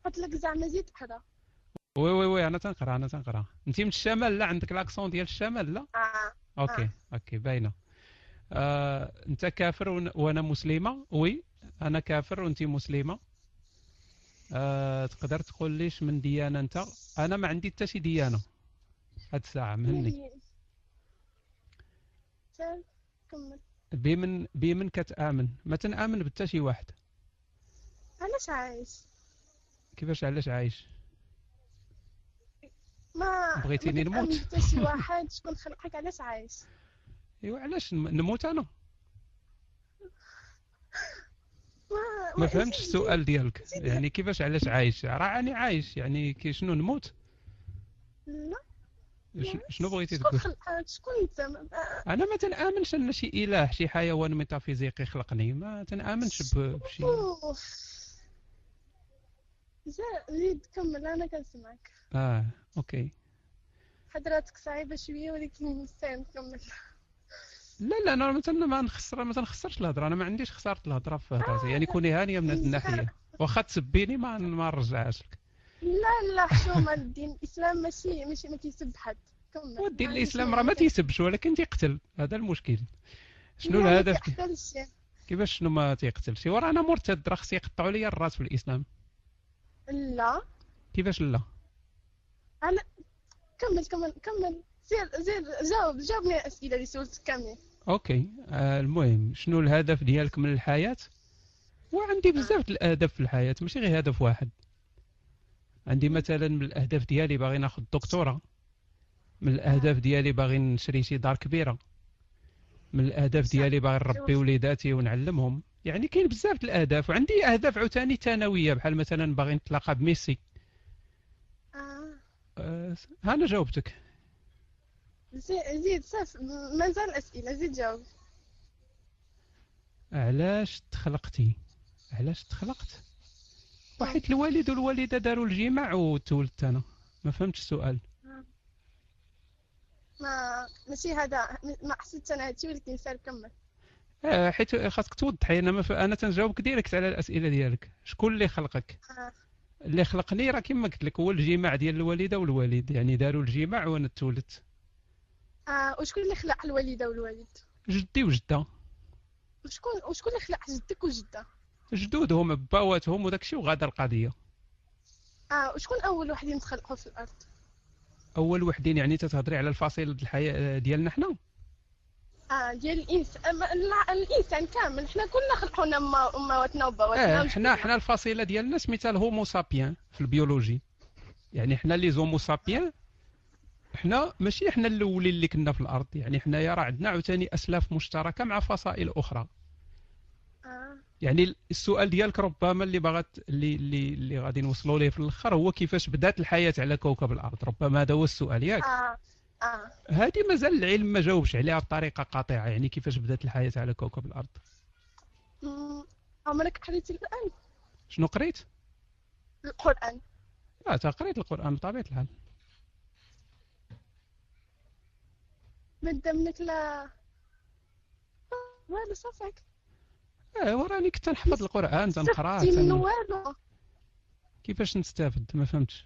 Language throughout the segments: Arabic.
قلت لك زعما زيد اقرا. وي وي وي، انا تنقرا. انت من الشمال؟ لا عندك لاكسون ديال الشمال؟ لا. اه. اه. اوكي اوكي باينه. انت كافر وانا مسلمه؟ وي، انا كافر وانت مسلمه. تقدر تقول ليش من ديانه انت؟ انا ما عندي حتى شي ديانه هاد الساعه، مهني. مي سال كمل. بمن كتآمن؟ ما تنآمن بتا شي واحد. علاش عايش؟ كيفاش علاش عايش؟ ما بغيتيني كتامن نموت؟ حتى شي واحد، شكون خلقك؟ علاش عايش؟ ايوا علاش نموت انا؟ ما فهمتش زيد زيد السؤال ديالك، زيد. يعني كيفاش علاش عايش؟ راه راني عايش، يعني كي شنو نموت؟ لا لا، شنو بغيتي شكون تقول؟ خلقك؟ شكون انت؟ انا ما تنآمنش ان شي اله، شي حيوان ميتافيزيقي خلقني، ما تنآمنش بشي. اوف. زيد كمل، انا كنسمعك. اه اوكي. حضرتك صعيبة شوية ولكن مستعد نكمل. لا لا، انا ما تنخسرش الهضره، انا ما عنديش خساره الهضره في هضرتي، يعني آه كوني هانيه من هذه مزيان. الناحيه. واخا تسبيني ما نرجعهاش لك. لا لا، حشومة، الدين الإسلام ماشي ما كيسب حد. كمل، والدين ما عنديش الاسلام مانع راه ما نكمل. تيسبش ولكن تيقتل، هذا المشكل. شنو لا ما الهدف كيقتلش. كيفاش شنو ما تيقتلش؟ وراه انا مرتد، راه خصي يقطعوا لي الراس في الاسلام. لا. كيفاش لا؟ أنا كمل كمل كمل. زير جاوبني على الأسئلة اللي سولتك كاملين. اوكي. المهم، شنو الهدف ديالك من الحياه؟ وعندي آه. بزاف د الاهداف في الحياه، ماشي غير هدف واحد. عندي مثلا من الاهداف ديالي باغي ناخذ دكتوراه، من آه. الاهداف ديالي باغي نشري شي دار كبيره، من الاهداف صح. ديالي باغي نربي وليداتي ونعلمهم. يعني كاين بزاف د الاهداف، وعندي اهداف عاوتاني ثانويه، بحال مثلا باغي نتلاقى بميسي. آه. ها انا جاوبتك. زيد صافي، مازال أسئلة، زيد جاوب. علاش تخلقتي؟ علاش تخلقت؟ مم. وحيت الوالد والوالده داروا الجماع وتولدت انا. ما فهمتش السؤال. آه. ماشي هذا، ما حسيت أنا هادشي، ولكن سير كمل. حيت خاصك توضحي، انا تنجاوبك ديريكت على الاسئله ديالك. شكون اللي خلقك؟ آه. اللي خلقني راه كما قلت لك هو الجماع ديال الوالده والوالد، يعني داروا الجماع وانا تولدت. وشكون اللي خلق الوالدة والوالد؟ جدي وجده. وشكون اللي خلق جدك وجدة؟ جدودهم باواتهم وداكشي وغادا القضيه. وشكون أول وحدين تخلقوا في الأرض؟ اول وحدين يعني تتهضري على الفصيله د الحياه ديالنا حنا؟ ديال الإنسان، لا، الإنسان كامل، حنا كلنا خلقونا أمواتنا وبواتنا حنا وجدودنا. الفصيله ديالنا سميتها الهومو سابيان في البيولوجي. يعني حنا لي زومو سابيان، حنا ماشي حنا الاولين اللي كنا في الارض، يعني حنايا راه عندنا عاوتاني اسلاف مشتركه مع فصائل اخرى. آه. يعني السؤال ديالك ربما اللي بغات اللي غادي نوصلوا ليه في الاخر هو كيفاش بدات الحياه على كوكب الارض، ربما هذا هو السؤال ياك. آه. آه. هذه مازال العلم ما جاوبش عليها بطريقه قاطعه، يعني كيفاش بدات الحياه على كوكب الارض. مم. عمرك قريتي القرآن؟ شنو قريت؟ القرآن. لا، تا قريت القران بطبيعه الحال. بدا منك لا والو صافاك. وراني كنت ما نحفظ القران تنقراه استفدتي منه والو. كيفاش نستافد؟ ما فهمتش.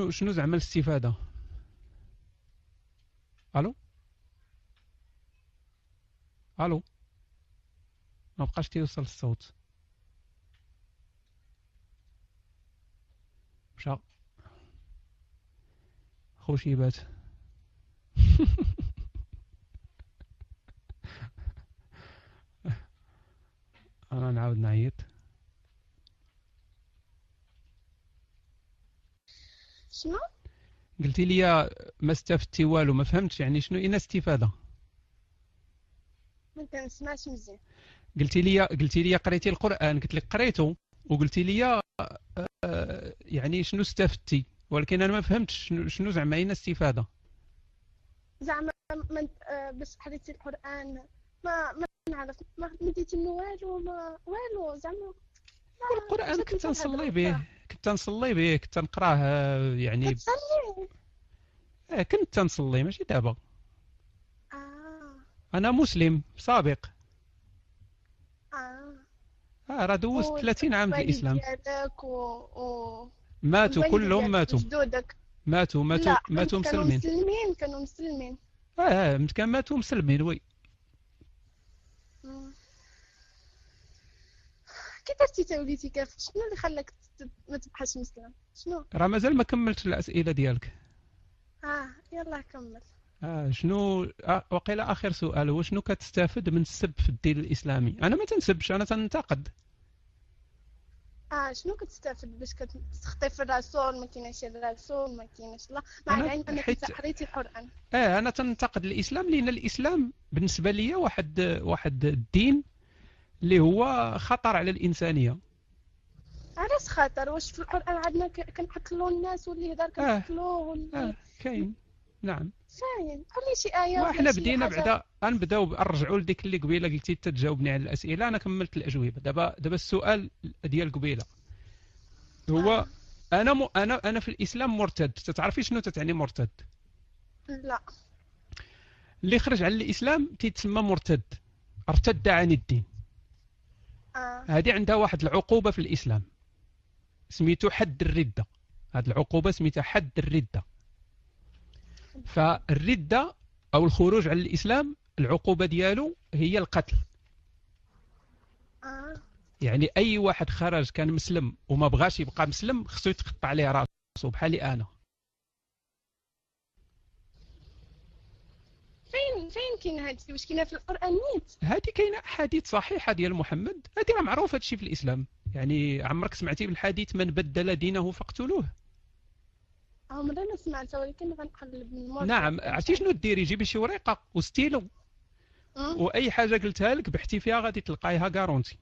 شنو زعما الاستفاده؟ الو؟ الو؟ ما بقاش تيوصل الصوت. مشى خوشيبات. انا نعاود نعيط. شنو؟ قلتي لي ما استفدتي والو، ما فهمتش يعني شنو اين استفاده. ما كنسمعش مزيان. قلتي لي قريتي القران، قلت لك قريته، وقلتي لي يعني شنو استفدتي، ولكن انا ما فهمتش شنو زعما اين استفاده. زعما من باش قريتي القرآن، ما نعرف، ما ديتي منه والو، ما والو زعما. والقران جاتني كنت في نصلي الهضره به، كنت نقراه يعني. كتصلي. كنت نصلي ماشي دابا. آه. انا مسلم سابق. آه. راه دوزت 30 عام في والوالد الاسلام. ديالك ماتوا والوالد كلهم، ديالك ماتوا وجدودك. ماتوا ماتوا لا، ماتوا كانوا مسلمين. مسلمين، كانوا مسلمين. كان ماتوا مسلمين وي. مم. كي درتي تا وليتي كافر؟ شنو اللي خلاك ما تبقاش مسلم؟ شنو؟ راه مازال ما كملتش الاسئله ديالك. يلا كمل. شنو وقيلا اخر سؤال هو شنو كتستافد من السب في الدين الاسلامي؟ انا ما تنسبش، انا تنتقد. شنو كتستافد باش كتخطي في الرسول؟ ما كايناش الرسول، ما كايناش الله، مع انا العلم انك حيت قريتي القران. انا تنتقد الاسلام لان الاسلام بالنسبه لي واحد الدين اللي هو خطر على الانسانيه. علاش خاطر؟ واش في القران عندنا كنقتلوا الناس واللي يهضر كنقتلوه واللي كاين. نعم. فاين؟ قول لي شي ايه وحنا ولا شي بدينا حاجه. بعدا غنبداو نرجعوا لديك اللي قبيله قلتي تجاوبني على الاسئله، انا كملت الاجوبه. دابا السؤال ديال قبيله هو انا في الاسلام مرتد. تتعرفي شنو تتعني مرتد؟ لا. اللي خرج على الاسلام تيتسمى مرتد، ارتد عن الدين. هذه عندها واحد العقوبه في الاسلام سميتو حد الرده. هذه العقوبه سميتها حد الرده. فالرده او الخروج على الاسلام العقوبه ديالو هي القتل. يعني اي واحد خرج كان مسلم وما بغاش يبقى مسلم خصو يتقطع عليه راسو بحالي انا. فين كاين هادشي؟ واش كاينه في القران نيت؟ هذه كاينه احاديث صحيحه ديال محمد، هذه راه معروف هادشي في الاسلام. يعني عمرك سمعتي بالحديث من بدل دينه فاقتلوه؟ عمري ما سمعتها، ولكن غنقلب من الموضوع. نعم. عرفتي شنو ديري؟ جيبي شي ورقه وستيلو واي حاجه قلتها لك بحثي فيها غادي تلقايها كارونتي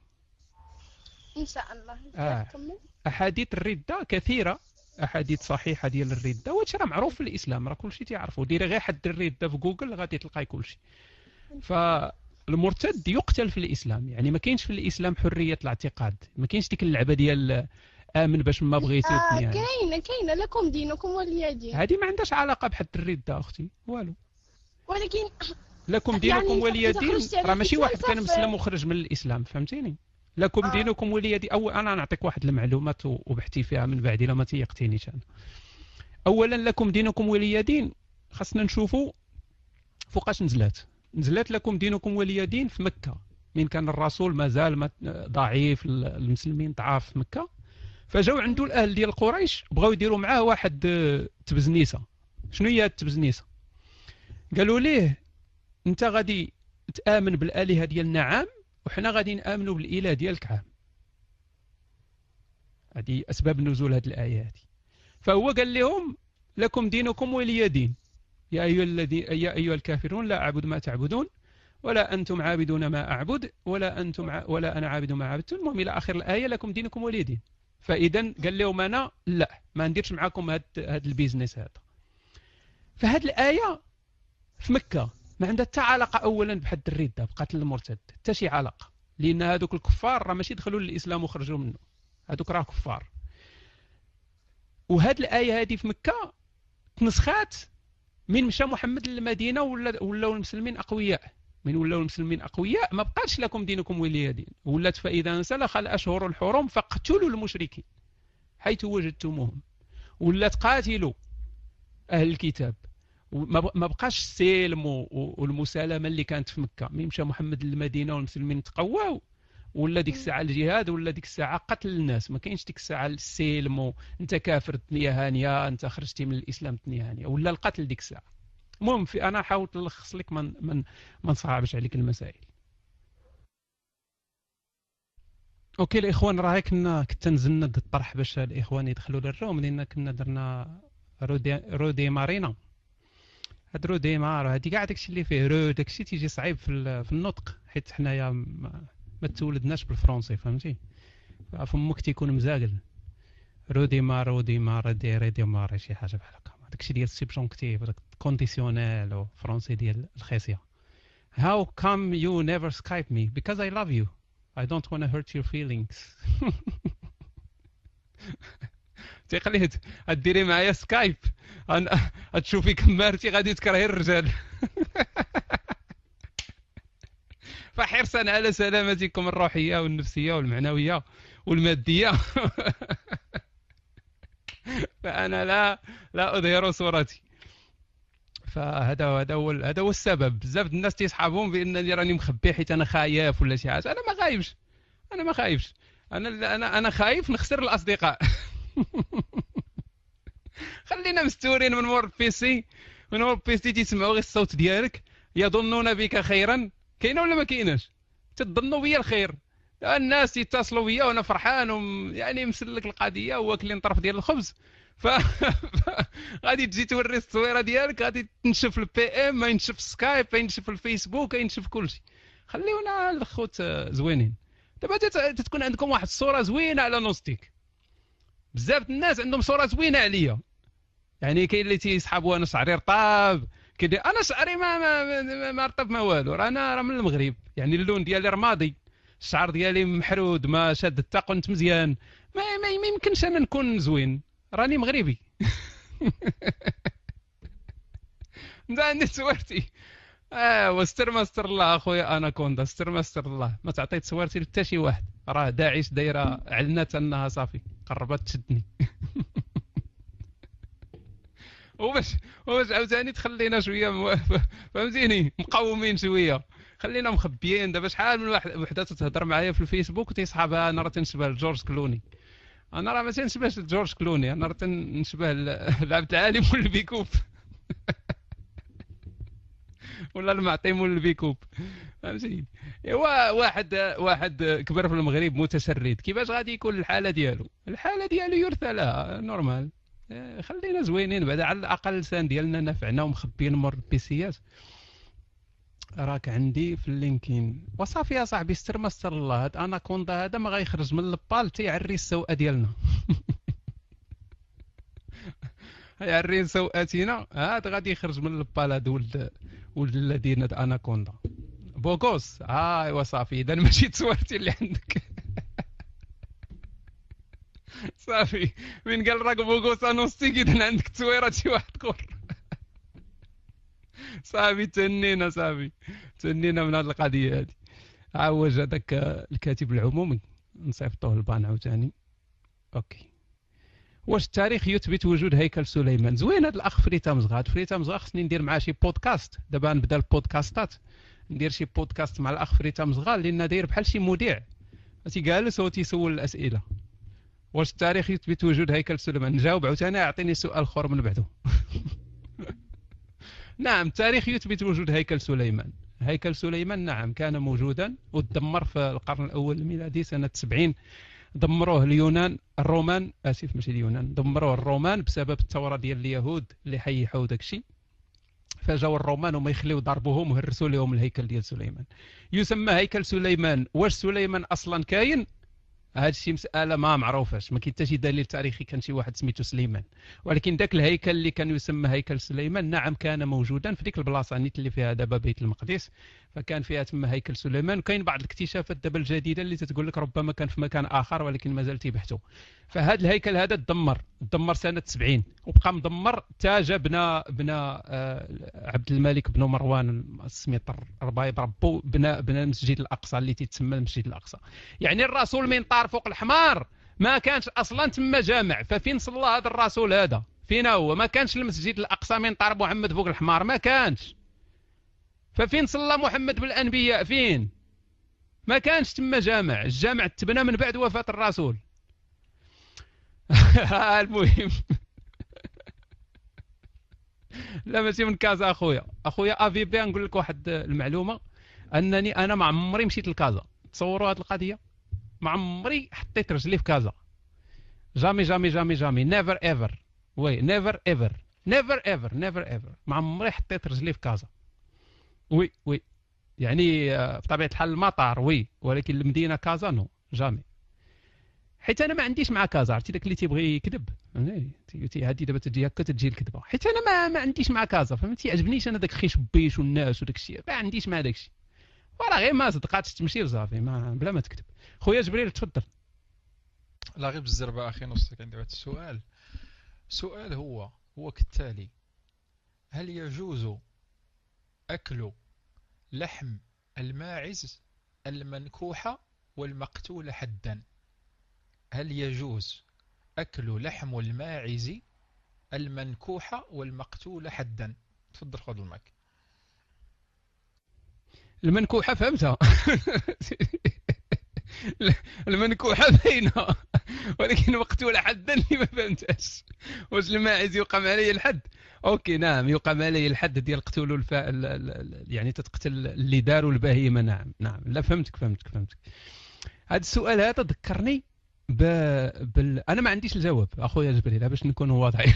ان شاء الله. كمل. احاديث الرده كثيره، احاديث صحيحه ديال الرده، وهادشي راه معروف في الاسلام، راه كلشي تيعرفوا. ديري غير حد الرده في جوجل غادي تلقاي كلشي. فالمرتد يقتل في الاسلام. يعني ما كاينش في الاسلام حريه الاعتقاد، ما كاينش ديك اللعبه ديال امن باش ما بغيتي يعني. كاينه لكم دينكم ولي دين. هذه ما عندهاش علاقه بحد الرده اختي والو. ولكن لكم دينكم يعني ولي دين راه ماشي واحد كان صافي. مسلم وخرج من الاسلام، فهمتيني؟ لكم دينكم ولي دين. او انا نعطيك واحد المعلومات وبحثي فيها من بعد الا ما تيقتينيش انا. اولا لكم دينكم ولي دين خاصنا نشوفوا فوقاش نزلات لكم دينكم ولي دين في مكه، من كان الرسول مازال ضعيف، المسلمين ضعاف في مكه، فجاو عنده الاهل ديال قريش بغاو يديروا معاه واحد تبزنيسه. شنو هي التبزنيسه؟ قالوا ليه انت غادي تامن بالالهه ديالنا عام وحنا غادي نامنوا بالاله ديالك عام. هذه اسباب نزول هذه الايه هذه. فهو قال لهم لكم دينكم ولي دين، يا ايها الكافرون لا اعبد ما تعبدون ولا انتم عابدون ما اعبد ولا انا عابد ما عبدتم. المهم الى اخر الايه لكم دينكم ولي دين. فاذا قال لهم انا لا ما نديرش معكم هذا البيزنس هذا. فهذه الايه في مكه ما عندها حتى علاقه اولا بحد الرده بقتل المرتد، حتى شي علاقه، لان هذوك الكفار راه ماشي دخلوا للاسلام وخرجوا منه، هذوك راه كفار. وهذه الايه هذه في مكه تنسخات من مشى محمد للمدينه ولاو المسلمين اقوياء. من ولاو المسلمين اقوياء ما بقاش لكم دينكم ولي دين، ولات فاذا انسلخ الاشهر الحرم فاقتلوا المشركين حيث وجدتموهم، ولات قاتلوا اهل الكتاب. ما بقاش السلم والمسالمه اللي كانت في مكه. ملي مشى محمد للمدينه والمسلمين تقواو ولا ديك الساعه الجهاد ولا ديك الساعه قتل الناس. ما كاينش ديك الساعه السلم انت كافر الدنيا هانيه، انت خرجتي من الاسلام الدنيا هانيه، ولا القتل ديك الساعه. المهم انا حاولت نلخص لك ما نصعبش عليك المسائل. اوكي الاخوان، راه كنت نزلنا الطرح باش الاخوان يدخلوا للروم، لان كنا درنا رودي مارينا. هاد رودي مار هادي كاع داكشي اللي فيه رو داكشي تيجي صعيب في النطق، حيت حنايا ما تولدناش بالفرنسي، فهمتي؟ فمك تيكون مزاقل. رودي مار دي مار شي حاجه بحال هكا. داكشي ديال السبجونكتيف داك كونديسيونيل وفرنسي ديال الخاسيه. How come you never Skype me? Because I love you. I don't want to hurt your feelings. تيقليد ديري معايا سكايب غتشوفي كمارتي غادي تكرهي الرجال. فحرصا على سلامتكم الروحية والنفسية والمعنوية والمادية فأنا لا أظهر صورتي. فهذا هو السبب. بزاف الناس تيصحابهم بانني راني مخبي حيت انا خايف ولا شي حاجه. انا ما خايفش. انا خايف نخسر الاصدقاء. خلينا مستورين من مور البيسي. من مور البيسي تيسمعوا غير الصوت ديالك، يظنون بك خيرا. كاينه ولا ما كايناش؟ تظنوا بيا الخير. الناس يتصلوا بيا وانا فرحان يعني مسلك القضيه واكلين طرف ديال الخبز. ف غادي تجي توري التصويره ديالك، غادي تنشف البي ام، ما ينشف سكايب، ينشف الفيسبوك، ينشف كلشي. خليونا الخوت زوينين. دابا تتكون عندكم واحد الصوره زوينه على نوستيك. بزاف الناس عندهم صوره زوينه عليا. يعني كاين اللي تيسحب وانا شعري رطاب، كيدير انا شعري ما رطب ما والو. راه من المغرب، يعني اللون ديالي رمادي، الشعر ديالي محرود، ما شاد حتى قنت مزيان. ما يمكنش انا نكون زوين، راني مغربي. انت عندي صورتي. واستر ما استر الله اخويا اناكوندا، استر ما استر الله. ما تعطيت صورتي لحتى شي واحد. راه داعش دايره علنات انها صافي قربت تشدني. وباش عاوتاني تخلينا شويه فهمتيني مقومين شويه، خلينا مخبيين. دابا شحال من وحده تتهضر معايا في الفيسبوك وتيصحابها انا راه تنشبه لجورج كلوني. انا راه ما تنشبهش لجورج كلوني، انا راه تنشبه لعبد العالي مول البيكوب. ولا المعطي مول البيكوب، فهمتي. ايوا واحد كبر في المغرب متشرد، كيفاش غادي يكون الحاله ديالو يرثى لها نورمال. خلينا زوينين بعدا، على الاقل اللسان ديالنا نافعنا ومخبيين مور البيسيات. راك عندي في اللينكين وصافي يا صاحبي. استر ما استر الله. هاد اناكوندا هذا ما غيخرج من البال تيعري السوءه ديالنا. يعري سوءاتنا. هاد غادي يخرج من البال. هاد ولد الذين هاد اناكوندا بوغوس. ايوا صافي. اذا ماشي تصورتي اللي عندك. صافي. من قال راك بوغوس انوستيك اذا عندك تصويره شي واحد اخر. صافي تنينا، صافي تنينا من هذه القضيه هذه. عوج هذاك الكاتب العمومي نصيفطوه البان عاوتاني. اوكي. واش التاريخ يثبت وجود هيكل سليمان؟ زوين هذا الاخ فريتا مزغا. فريتا مزغا خصني ندير معاه شي بودكاست. دابا نبدا البودكاستات، ندير شي بودكاست مع الاخ فريتا مزغا لان داير بحال شي مذيع تيجالس هو تيسول الاسئله. واش التاريخ يثبت وجود هيكل سليمان؟ نجاوب عاوتاني يعطيني سؤال اخر من بعده. نعم التاريخ يثبت وجود هيكل سليمان. هيكل سليمان نعم كان موجودا وتدمر في القرن الاول الميلادي سنه 70. دمروه الرومان اسف ماشي اليونان، دمروه الرومان بسبب الثوره ديال اليهود اللي حيحوا داك الشيء. فجاو الرومان وما يخليو ضربوهم وهرسوا لهم الهيكل ديال سليمان. يسمى هيكل سليمان. واش سليمان اصلا كاين؟ هذا الشيء مساله ما معروفاش، ما كاين حتى شي دليل تاريخي كان شي واحد سميتو سليمان. ولكن ذاك الهيكل اللي كان يسمى هيكل سليمان نعم كان موجودا في ديك البلاصه نيت اللي فيها دابا بيت المقدس. فكان فيها تما هيكل سليمان. وكاين بعض الاكتشافات دابا الجديده اللي تتقول لك ربما كان في مكان اخر ولكن مازال تيبحثوا. فهذا الهيكل هذا تدمر سنه 70 وبقى مدمر حتى جا بنا عبد الملك بن مروان سميت الله يضربو بنا المسجد الاقصى اللي تيتسمى المسجد الاقصى. يعني الرسول من طار فوق الحمار ما كانش اصلا تما جامع. ففين صلى هذا الرسول هذا؟ فين هو؟ ما كانش المسجد الاقصى من طار محمد فوق الحمار، ما كانش. ففين صلى محمد بالانبياء؟ فين؟ ما كانش تما جامع. الجامع تبنى من بعد وفاه الرسول. المهم لا ماشي من كازا اخويا افي بي. نقول لك واحد المعلومه، انني انا ما عمري مشيت لكازا. تصوروا هذه القضيه، ما عمري حطيت رجلي في كازا. جامي جامي جامي جامي نيفر ايفر. وي نيفر ايفر نيفر ايفر نيفر ايفر. ما عمري حطيت رجلي في كازا. وي يعني بطبيعه الحال المطار وي، ولكن المدينه كازا نو جامي. حيت انا ما عنديش مع كازا. عرفتي داك اللي تيبغي يكذب هادي دابا تجي هكا تجي الكذبه. حيت انا ما عنديش مع كازا، فهمتي. عجبنيش انا داك خيش بيش والناس وداك الشيء، ما عنديش مع داك الشيء. وراه غير ما صدقاتش تمشي وصافي بلا ما تكذب. خويا جبريل تفضل. لا غير بالزربه اخي نصك. عندي واحد السؤال هو كالتالي: هل يجوز اكل لحم الماعز المنكوحة والمقتول حدا، هل يجوز أكل لحم الماعز المنكوحة والمقتول حدا؟ تفضل خذ المايك. المنكوحة فهمتها. المنكوحة باينة، ولكن مقتولة حدا اللي ما فهمتهاش. واش الماعز يقام عليه الحد؟ اوكي نعم، يقام عليه الحد ديال قتلوا يعني تتقتل اللي داروا البهيمة. نعم نعم، لا فهمتك. هذا السؤال هذا ذكرني انا ما عنديش الجواب اخويا جبريل باش نكون واضحين.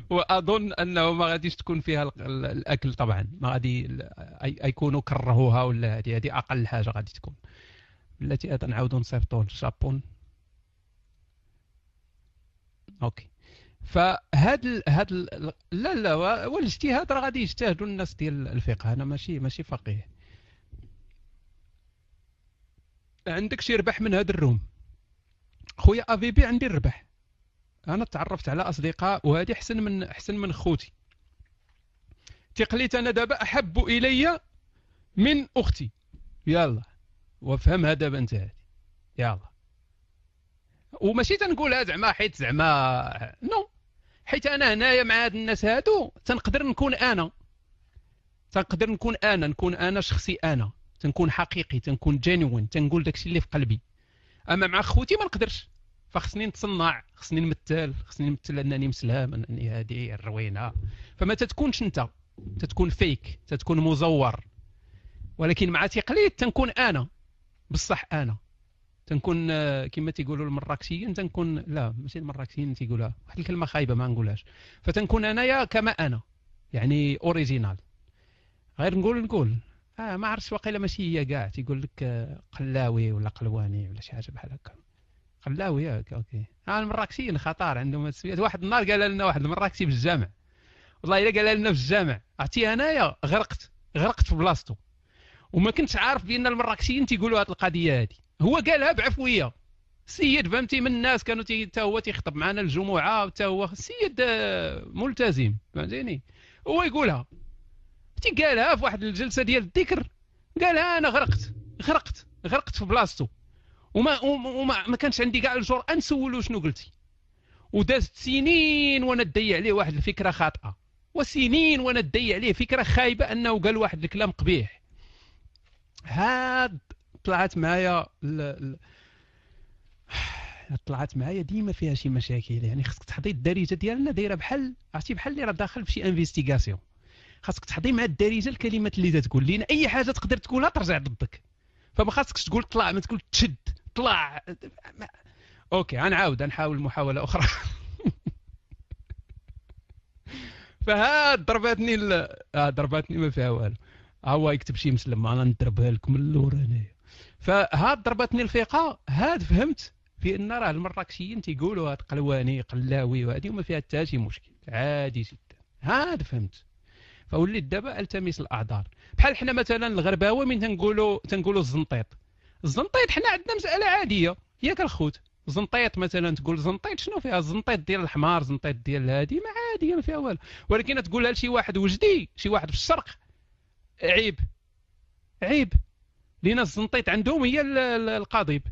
واظن انه ما غاديش تكون فيها الاكل طبعا، ما غادي يكونوا كرهوها ولا هذه اقل حاجه غادي تكون. التي ايضا نعاودوا نصيفطوا للجابون. اوكي، لا والاجتهاد راه غادي يجتهدوا الناس ديال الفقه، انا ماشي فقيه. عندك شي ربح من هذا الروم خويا افيبي؟ عندي الربح، انا تعرفت على اصدقاء وهذه احسن من خوتي. تقليت انا دابا احب الي من اختي، يلا وافهمها دابا انت هذه، يلا. وماشي تنقولها زعما حيت زعما نو، حيت انا هنايا مع هاد الناس هادو تنقدر نكون انا شخصي، انا تنكون حقيقي، تنكون جينيوين، تنقول داكشي اللي في قلبي. اما مع خوتي ما نقدرش، فخصني نتصنع، خصني نمثل انني مسلم، انني هادي الروينه. فما تتكونش انت، تتكون فيك، تتكون مزور. ولكن مع تقليد تنكون انا بصح، انا تنكون كما تيقولوا المراكشيين، تنكون لا ماشي المراكشيين تيقولها واحد الكلمه خايبه ما نقولهاش. فتنكون انايا كما انا، يعني اوريجينال. غير نقول ما عرفتش واقيلا ماشي هي كاع، تيقول لك قلاوي ولا قلواني ولا شي حاجه بحال هكا. قلاوي ياك اوكي. المراكشيين خطار عندهم هاد السميات. واحد النهار قال لنا واحد المراكشي في الجامع، والله الا قال لنا في الجامع، عرفتي انايا غرقت في بلاصتو، وما كنتش عارف بان المراكشيين تيقولوا هاد القضيه هادي. هو قالها بعفويه، السيد فهمتي من الناس كانوا حتى هو تيخطب معنا الجمعه، وحتى هو السيد ملتزم فهمتيني، هو يقولها قالها في واحد الجلسه ديال الذكر، قالها انا غرقت في بلاصتو، وما كانش عندي كاع الجرأة نسولو شنو قلتي. ودازت سنين وانا ندي عليه واحد الفكره خاطئه، وسنين وانا ندي عليه فكره خايبه انه قال واحد الكلام قبيح. هاد طلعت معايا ديما فيها شي مشاكل. يعني خصك تحضي الدارجه ديالنا دايره بحال عرفتي، بحال اللي راه داخل في شي انفستيغاسيون. خاصك تحضي مع الدارجه الكلمات اللي تقول، لان اي حاجه تقدر تقولها ترجع ضدك. فما خاصكش تقول طلع، ما تقول تشد طلع. اوكي غنحاول محاوله اخرى. فهاد ضرباتني ما فيها والو. هو يكتب شي مسلم، انا نضربها لكم من اللور هنايا. فهاد ضربتني الفيقه. هاد فهمت في ان راه المراكشيين تيقولوا هاد قلواني قلاوي وهادي وما فيها حتى شي مشكل، عادي جدا. هاد فهمت. فوليت دابا التمس الاعذار. بحال حنا مثلا الغرباوه من تنقولوا الزنطيط حنا عندنا مساله عاديه ياك الخوت. زنطيط مثلا، تقول زنطيط شنو فيها؟ الزنطيط ديال الحمار، زنطيط ديال هادي ما عاديه ما فيها والو. ولكن تقولها لشي واحد وجدي، شي واحد في الشرق، عيب. لينا الزنطيط عندهم هي القضيب.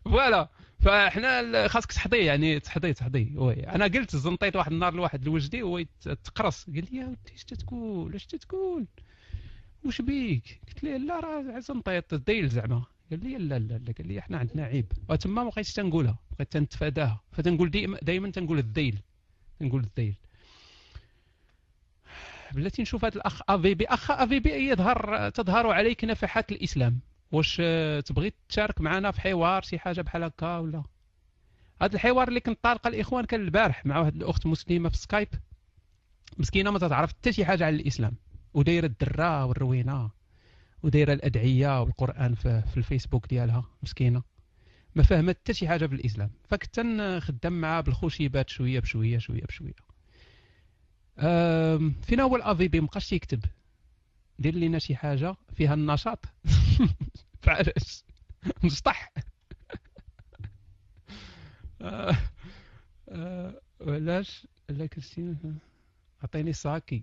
فوالا. فاحنا خاصك تحضي، يعني تحضي. وي انا قلت الزنطيط واحد النهار لواحد الوجدي وهو تقرص، قال لي يا ودي اش تتقول واش بيك؟ قلت ليه لا راه زنطيط ديل زعما. قال لي لا قال لي احنا عندنا عيب. وتما ما بقيتش تنقولها، بقيت تنتفاداها. فتنقول دائما تنقول الذيل. بلاتي نشوف هذا الاخ افيبي تظهر عليك نفحات الاسلام. واش تبغي تشارك معنا في حوار شي حاجه بحال هكا ولا؟ هذا الحوار اللي كنت طالقه الاخوان كان البارح مع واحد الاخت مسلمه في سكايب، مسكينه ما تعرف حتى شي حاجه على الاسلام، ودايره الدره والروينه، ودايره الادعيه والقران في الفيسبوك ديالها. مسكينه ما فهمت حتى شي حاجه في الاسلام. فكنت نخدم معها بالخشيبات شويه بشويه. فينا هو الافيبي مابقاش يكتب. دير لينا شي حاجه فيها النشاط. فعلاش نشطح. ولاش لا كريستينا عطيني ساكي.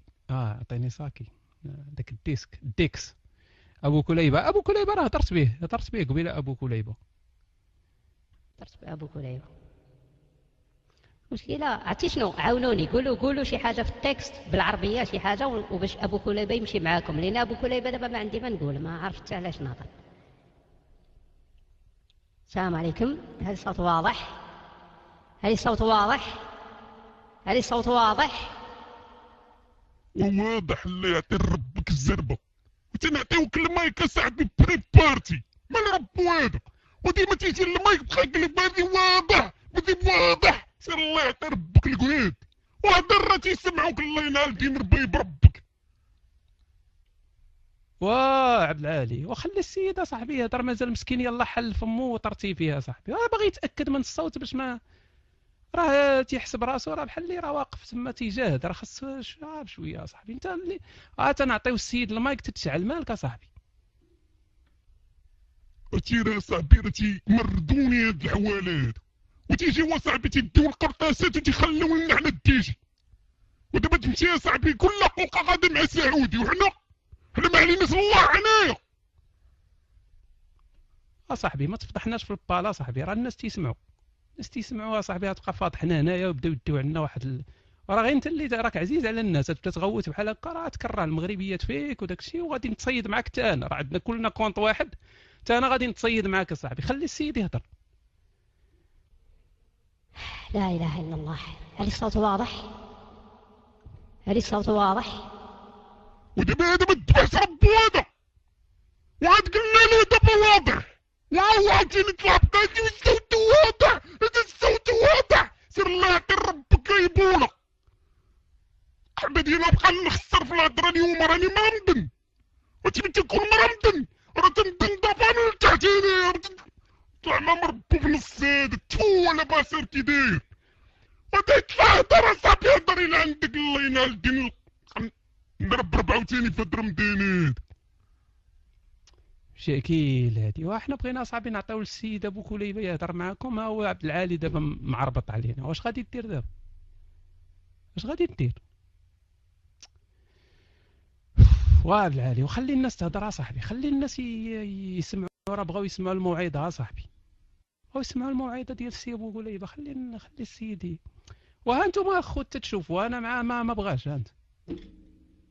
داك الديكس ابو كليبه راه هضرت به قبيله ابو كليبه. هضرت بأبو كليبة. مشكلة عرفتي شنو؟ عاونوني قولوا شي حاجة في التكست بالعربية شي حاجة وباش أبو كليبة يمشي معاكم، لأن أبو كليبة دابا ما عندي ما نقول، ما عرفت علاش نهضر. السلام عليكم. هل الصوت واضح؟ هل الصوت واضح؟ واضح. الله يعطي ربك الزربة، وتنعطيوك المايك صاحبي بري بارتي مال رب هذا، وديما تيجي المايك تخلق هذه واضح سير الله يعطي ربك القعود، وهدر راه تيسمعوك الله ينال دين ربي بربك. عبد العالي وخلي السيدة صاحبي يهضر، مازال مسكين يلا حل فمو وطرتي فيها صاحبي، راه باغي يتأكد من الصوت باش ما راه تيحسب راسو راه بحال اللي راه واقف تما تيجاهد، راه خاصو شعار شويه صاحبي. انت اللي تنعطيو السيد المايك تتشعل مالك صاحبي. راه صاحبي راه تيمردوني هاد الحوالات، وتيجي هو صاحبي تيديو القرطاسات وتيخليو لنا حنا الديجي، ودابا تمشي يا صاحبي كل حلقه غادا مع سعودي، وحنا ما عليناش الله عنايا. صاحبي ما تفضحناش في البالا صاحبي، راه الناس تيسمعوا صاحبي، غتبقى فاضحنا هنايا وبداو يديو عندنا واحد راه غير انت اللي راك عزيز على الناس، تبدا تغوت بحال هكا راه تكره المغربيات فيك وداك الشيء، وغادي نتصيد معاك حتى انا، راه عندنا كلنا كونط واحد، حتى انا غادي نتصيد معاك صاحبي. خلي السيد يهضر. لا إله إلا الله. هل الصوت واضح؟ ودابا هذا ما تذبحش ربو هذا، وعاد قلنا له دابا واضح، وعاد نطلع بقاعدين الصوت واضح، هذا الصوت واضح، سير الله يعطي ربك غيبونا. حبيبي انا بقى نخسر في الهضره اليوم، راني مرمدن، وتبي تكون مرمدن راه تندن دابا لتحت هنايا، طلع ما مربو في نص هذا تفو ولا باسر كي داير، ودا يطلع هضر صاحبي هضر الى عندك الله ينال الدين، نضرب عاوتاني في هاد رمضان. شاكيل هادي، وحنا بغينا صاحبي نعطيو للسيد ابو كليبه يهضر معاكم، ها هو عبد العالي دابا معربط علينا، واش غادي دير دابا؟ عبد العالي وخلي الناس تهضر صاحبي، خلي الناس يسمعوا، راه بغاو يسمعوا الموعظه صاحبي، بغاو يسمعوا الموعظه ديال السي ابو كليبه. خلي السيد وها انتم اخو تشوفوا، انا مع ما بغاش، انت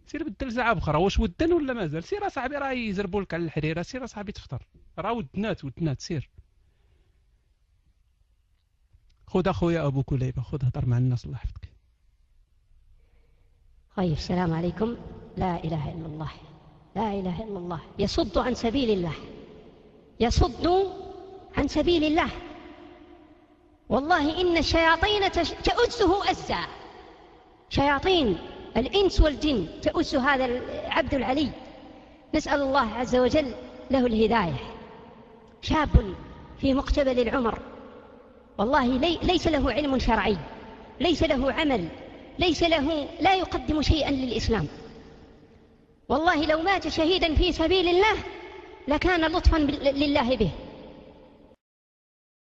سير بدل ساعه بخرى، واش ودن ولا مازال؟ سير اصاحبي راه يزربوا لك على الحريره، سير اصاحبي تفطر، راه ودنات سير. خذ اخويا ابو كليبه، خذ هضر مع الناس الله يحفظك. طيب السلام عليكم. لا إله إلا الله. يصد عن سبيل الله. والله إن الشياطين تؤزه أزا، شياطين الإنس والجن تؤز هذا العبد العلي. نسأل الله عز وجل له الهداية. شاب في مقتبل العمر، والله ليس له علم شرعي، ليس له عمل، لا يقدم شيئا للإسلام. والله لو مات شهيدا في سبيل الله لكان لطفا لله به.